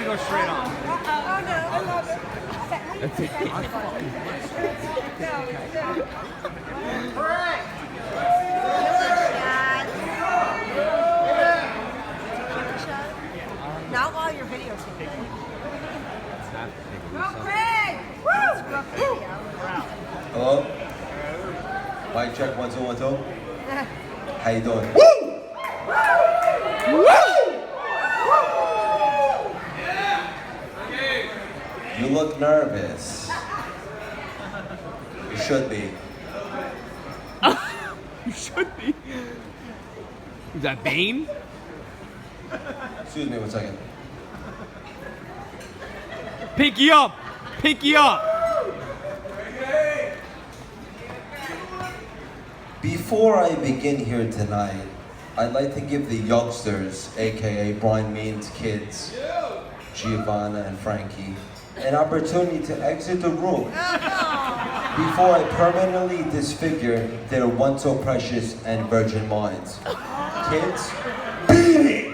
go straight on. Oh no, I love it. That's it. Not while you're videotaping. Hello? Mic check 1 2 1 2. How you doing? Woo! You look nervous. You should be. You should be. Is that Bane? Excuse me 1 second. Pinky up! Pinky up! Before I begin here tonight, I'd like to give the youngsters, aka Brian Main's kids, Giovanna and Frankie, an opportunity to exit the room before I permanently disfigure their once so precious and virgin minds. Kids, beat it!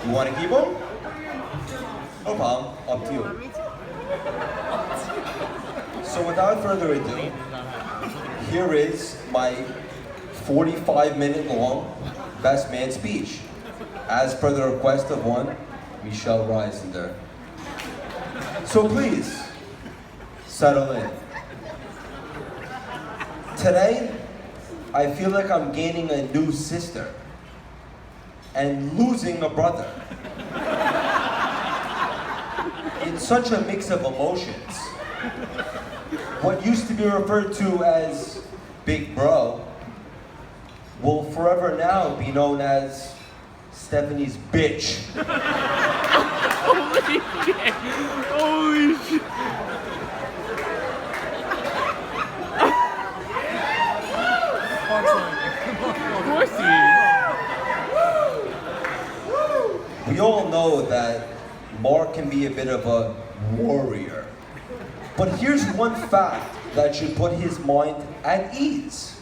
You want to keep them? No problem, up to you. So without further ado, here is my 45-minute long best man speech, as per the request of one, Michelle Reisender. So please, settle in. Today, I feel like I'm gaining a new sister and losing a brother. It's such a mix of emotions. What used to be referred to as Big Bro will forever now be known as Stephanie's bitch. Holy shit! Holy shit! Of course he is. We all know that Mark can be a bit of a warrior. But here's one fact that should put his mind at ease.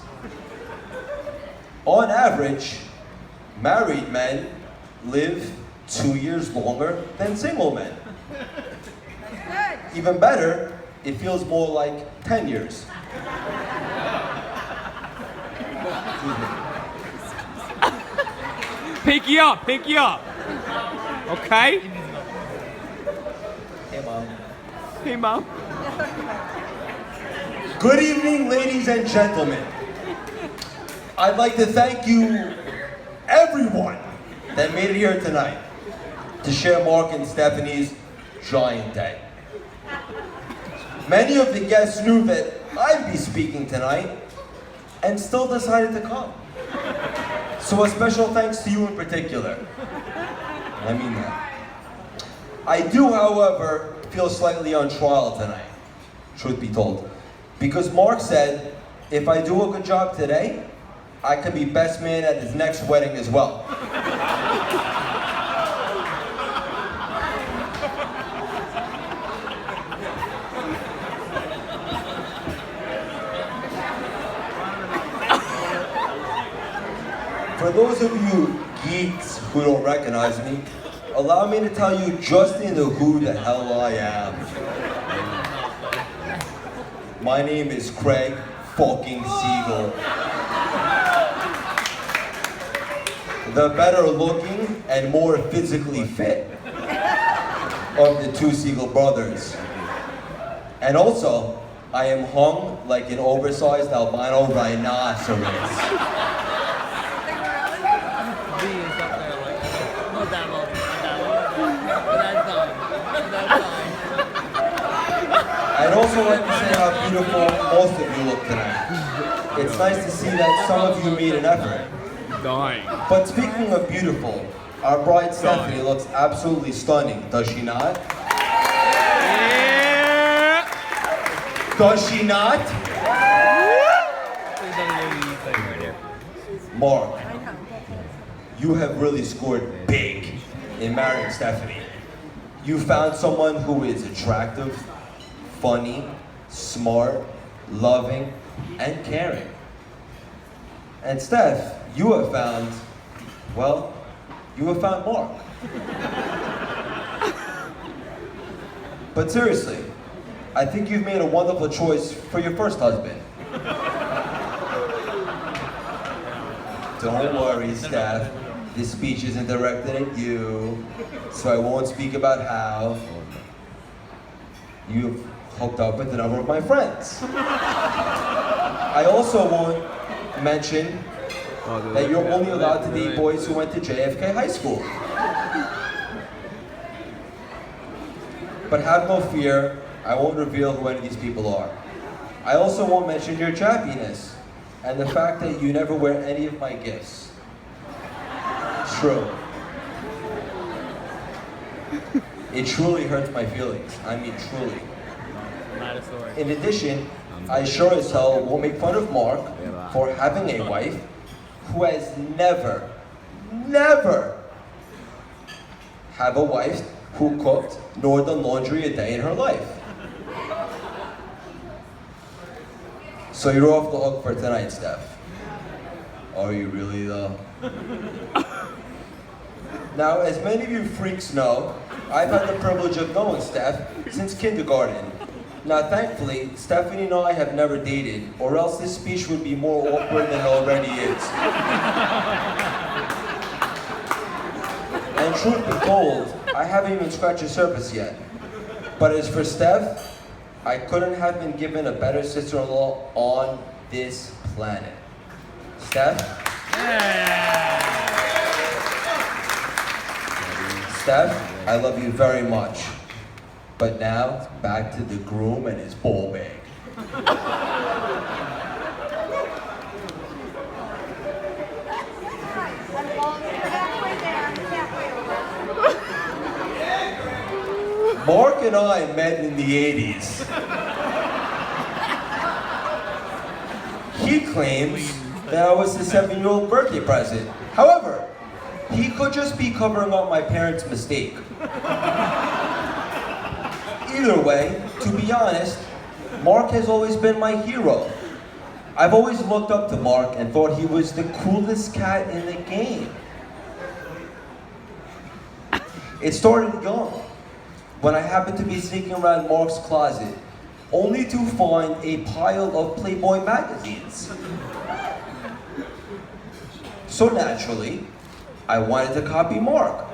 On average, married men live 2 years longer than single men. Even better, it feels more like 10 years. Pinky up! Pinky up! Okay? Hey, Mom. Hey, Mom. Good evening, ladies and gentlemen. I'd like to thank you, everyone, that made it here tonight to share Mark and Stephanie's giant day. Many of the guests knew that I'd be speaking tonight and still decided to come. So a special thanks to you in particular. I mean that. I do, however, feel slightly on trial tonight, truth be told. Because Mark said, if I do a good job today, I can be best man at his next wedding as well. For those of you geeks who don't recognize me, allow me to tell you just into who the hell I am. My name is Craig fucking Siegel. The better looking and more physically fit of the two Siegel brothers. And also, I am hung like an oversized albino rhinoceros. I'd also like to say how beautiful most of you look tonight. It's nice to see that some of you made an effort. Dying. But speaking of beautiful, our bride Stephanie looks absolutely stunning, does she not? Yeah. Does she not? Mark, you have really scored big in marrying Stephanie. You found someone who is attractive, funny, smart, loving, and caring. And Steph, you have found Well, you have found Mark. But seriously, I think you've made a wonderful choice for your first husband. Don't worry, Steph. This speech isn't directed at you, so I won't speak about how you've hooked up with a number of my friends. I also won't mention that you're only allowed to date boys who went to JFK High School. But have no fear, I won't reveal who any of these people are. I also won't mention your chappiness and the fact that you never wear any of my gifts. True. It truly hurts my feelings. I mean, truly. In addition, I sure as hell won't make fun of Mark for having a wife who has never have a wife who cooked nor done laundry a day in her life. So you're off the hook for tonight, Steph. Are you really though? Now, as many of you freaks know, I've had the privilege of knowing Steph since kindergarten. Now, thankfully, Stephanie and I have never dated, or else this speech would be more awkward than it already is. And truth be told, I haven't even scratched the surface yet. But as for Steph, I couldn't have been given a better sister-in-law on this planet. Steph? Steph, I love you very much. But now, back to the groom and his ball bag. Mark and I met in the 80s. He claims that I was his 7-year-old birthday present. However, he could just be covering up my parents' mistake. Either way, to be honest, Mark has always been my hero. I've always looked up to Mark and thought he was the coolest cat in the game. It started young, when I happened to be sneaking around Mark's closet, only to find a pile of Playboy magazines. So naturally, I wanted to copy Mark.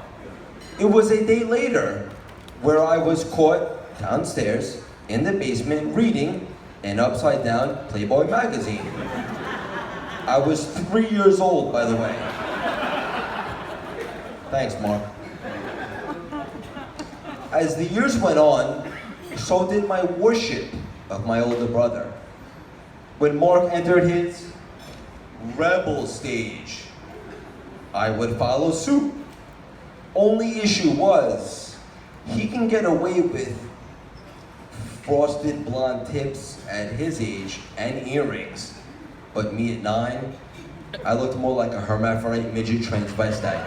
It was a day later where I was caught downstairs in the basement reading an upside-down Playboy magazine. I was 3 years old, by the way. Thanks, Mark. As the years went on, so did my worship of my older brother. When Mark entered his rebel stage, I would follow suit. Only issue was, he can get away with frosted blonde tips at his age and earrings. But me at 9, I looked more like a hermaphrodite midget transvestite.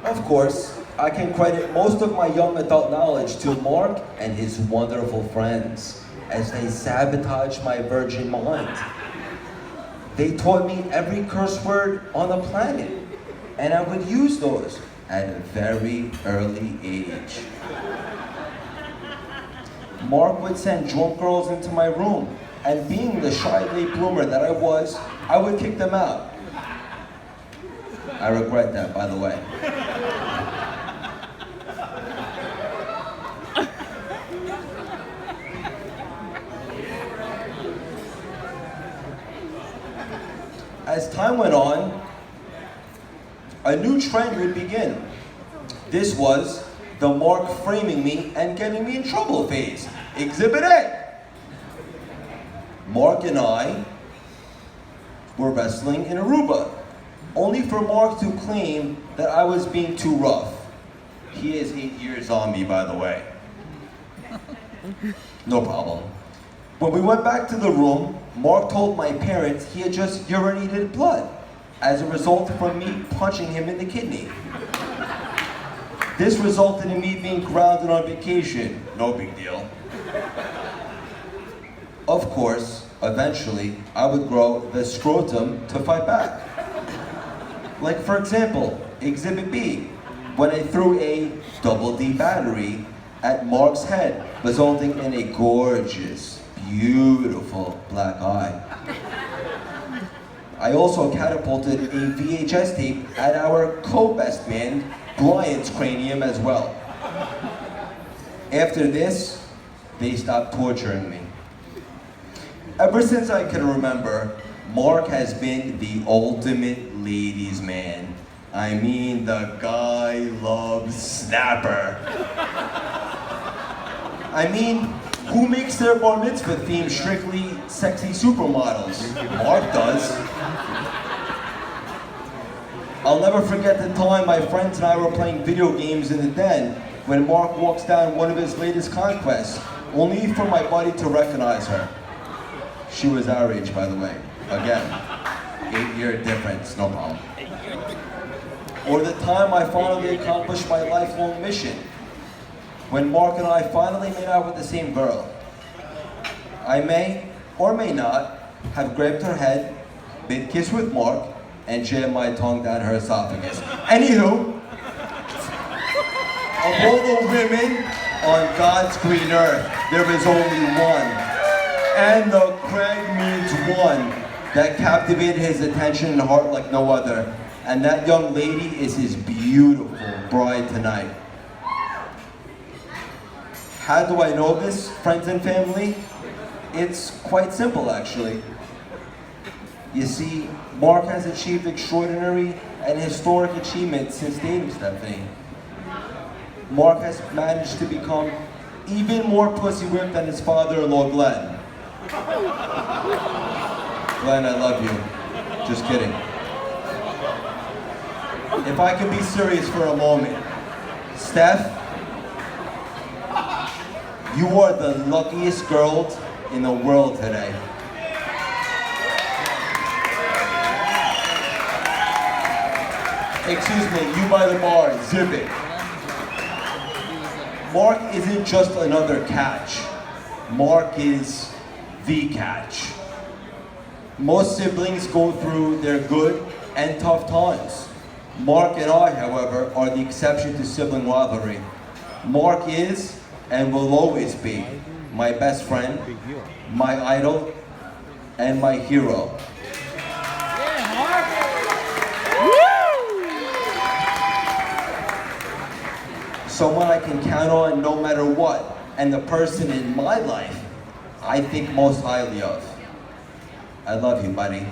Of course, I can credit most of my young adult knowledge to Mark and his wonderful friends, as they sabotaged my virgin mind. They taught me every curse word on the planet, and I would use those at a very early age. Mark would send drunk girls into my room, and being the shy late bloomer that I was, I would kick them out. I regret that, by the way. As time went on, a new trend would begin. This was the Mark framing me and getting me in trouble phase. Exhibit A. Mark and I were wrestling in Aruba, only for Mark to claim that I was being too rough. He is 8 years on me, by the way. No problem. When we went back to the room, Mark told my parents he had just urinated blood as a result from me punching him in the kidney. This resulted in me being grounded on vacation. No big deal. Of course, eventually I would grow the scrotum to fight back. Like for example, Exhibit B, when I threw a double D battery at Mark's head, resulting in a gorgeous, beautiful black eye. I also catapulted a VHS tape at our co-best man, Brian's cranium as well. After this, they stopped torturing me. Ever since I can remember, Mark has been the ultimate ladies' man. I mean, the guy loves snapper. I mean, who makes their bar mitzvah theme strictly sexy supermodels? Mark does. I'll never forget the time my friends and I were playing video games in the den when Mark walks down one of his latest conquests, only for my buddy to recognize her. She was our age, by the way. Again, 8-year difference, no problem. Or the time I finally accomplished my lifelong mission, when Mark and I finally made out with the same girl. I may, or may not, have grabbed her head, mid-kiss with Mark, and jammed my tongue down her esophagus. Anywho, of all the women on God's green earth, there is only one. And the Craig means one that captivated his attention and heart like no other. And that young lady is his beautiful bride tonight. How do I know this, friends and family? It's quite simple, actually. You see, Mark has achieved extraordinary and historic achievements since dating Stephanie. Mark has managed to become even more pussy whipped than his father-in-law, Glenn. Glenn, I love you. Just kidding. If I can be serious for a moment, Steph, you are the luckiest girl in the world today. Excuse me, you by the bar, zip it. Mark isn't just another catch. Mark is the catch. Most siblings go through their good and tough times. Mark and I, however, are the exception to sibling rivalry. Mark is, and will always be, my best friend, my idol, and my hero. Someone I can count on no matter what, and the person in my life I think most highly of. I love you, buddy.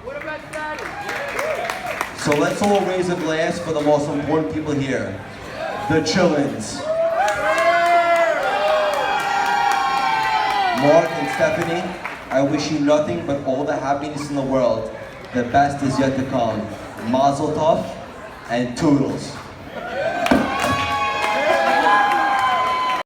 What about Daddy? So let's all raise a glass for the most important people here, the Chillins. Mark and Stephanie, I wish you nothing but all the happiness in the world. The best is yet to come. Mazel tov and toodles.